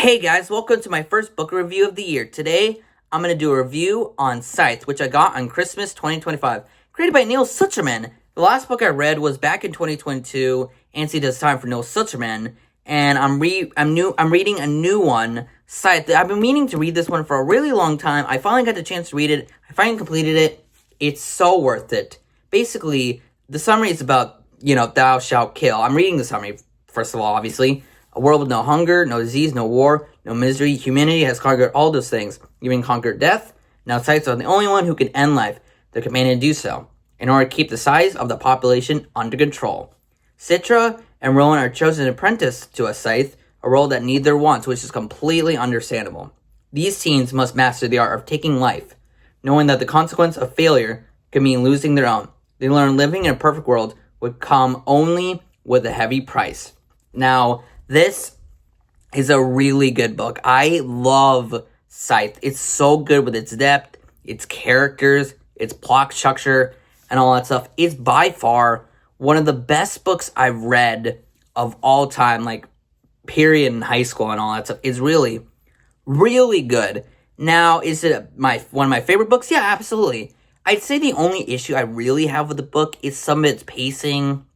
Hey guys, welcome to my first book review of the year. Today, I'm going to do a review on Scythe, which I got on Christmas 2025. Created by Neil Sucherman. The last book I read was back in 2022, Ansi Does Time for Neil Sucherman, and I'm reading a new one, Scythe. I've been meaning to read this one for a really long time. I finally got the chance to read it. I finally completed it. It's so worth it. Basically, the summary is about, thou shalt kill. I'm reading the summary, first of all, obviously. A world with no hunger, no disease, no war, no misery. Humanity has conquered all those things, even conquered death. Now Scythes are the only one who can end life. They're commanded to do so, in order to keep the size of the population under control. Citra and Rowan are chosen to apprentice to a Scythe, a role that neither wants, which is completely understandable. These teens must master the art of taking life, knowing that the consequence of failure could mean losing their own. They learn living in a perfect world would come only with a heavy price. Now, this is a really good book. I love Scythe. It's so good with its depth, its characters, its plot structure, and all that stuff. It's by far one of the best books I've read of all time, period, in high school and all that stuff. It's really, really good. Now, is it one of my favorite books? Yeah, absolutely. I'd say the only issue I really have with the book is some of its pacing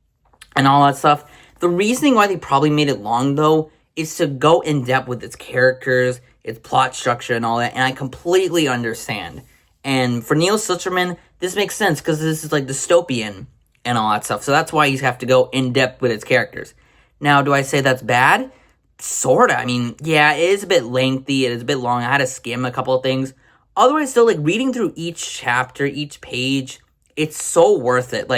and all that stuff. The reasoning why they probably made it long, though, is to go in depth with its characters, its plot structure, and all that, and I completely understand. And for Neil Sucherman, this makes sense, because this is, dystopian and all that stuff, so that's why you have to go in depth with its characters. Now, do I say that's bad? Sorta. I mean, yeah, it is a bit lengthy, it is a bit long, I had to skim a couple of things. Otherwise, still, reading through each chapter, each page, it's so worth it.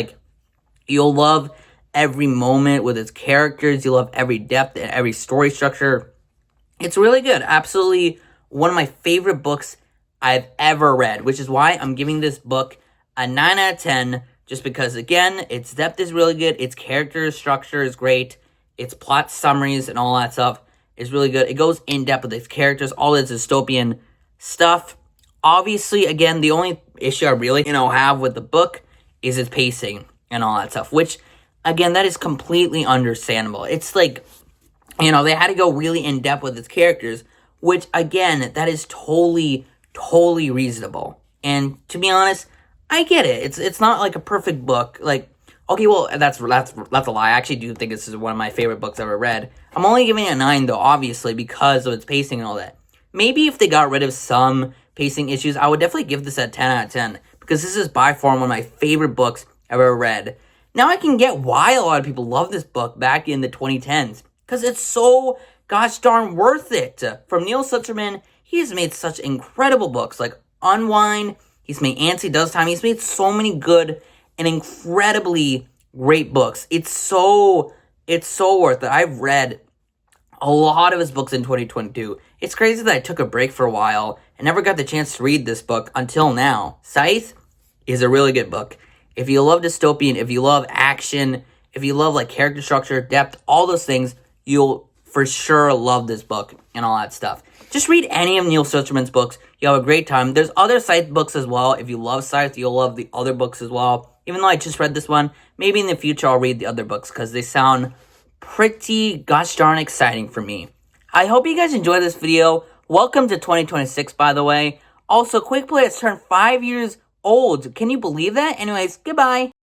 You'll love every moment with its characters. You love every depth and every story structure. It's really good. Absolutely one of my favorite books I've ever read, which is why I'm giving this book a 9 out of 10, just because, again, its depth is really good, its character structure is great, its plot summaries and all that stuff is really good. It goes in depth with its characters, all its dystopian stuff. Obviously, again, the only issue I really, have with the book is its pacing and all that stuff, which, again, that is completely understandable. It's they had to go really in-depth with its characters, which, again, that is totally, totally reasonable. And to be honest, I get it. It's not a perfect book. Okay, well, that's a lie. I actually do think this is one of my favorite books I've ever read. I'm only giving it a 9, though, obviously, because of its pacing and all that. Maybe if they got rid of some pacing issues, I would definitely give this a 10 out of 10, because this is by far one of my favorite books I've ever read. Now I can get why a lot of people love this book back in the 2010s, because it's so gosh darn worth it. From Neil Sucherman, he has made such incredible books, like Unwind, he's made Ansi Does Time, he's made so many good and incredibly great books. It's so worth it. I've read a lot of his books in 2022. It's crazy that I took a break for a while and never got the chance to read this book until now. Scythe is a really good book. If you love dystopian, if you love action, if you love character structure, depth, all those things, you'll for sure love this book and all that stuff. Just read any of Neil Sucherman's books. You'll have a great time. There's other Scythe books as well. If you love Scythe, you'll love the other books as well. Even though I just read this one, maybe in the future I'll read the other books, because they sound pretty gosh darn exciting for me. I hope you guys enjoyed this video. Welcome to 2026, by the way. Also, Quick Play has turned 5 years old. Can you believe that? Anyways, goodbye.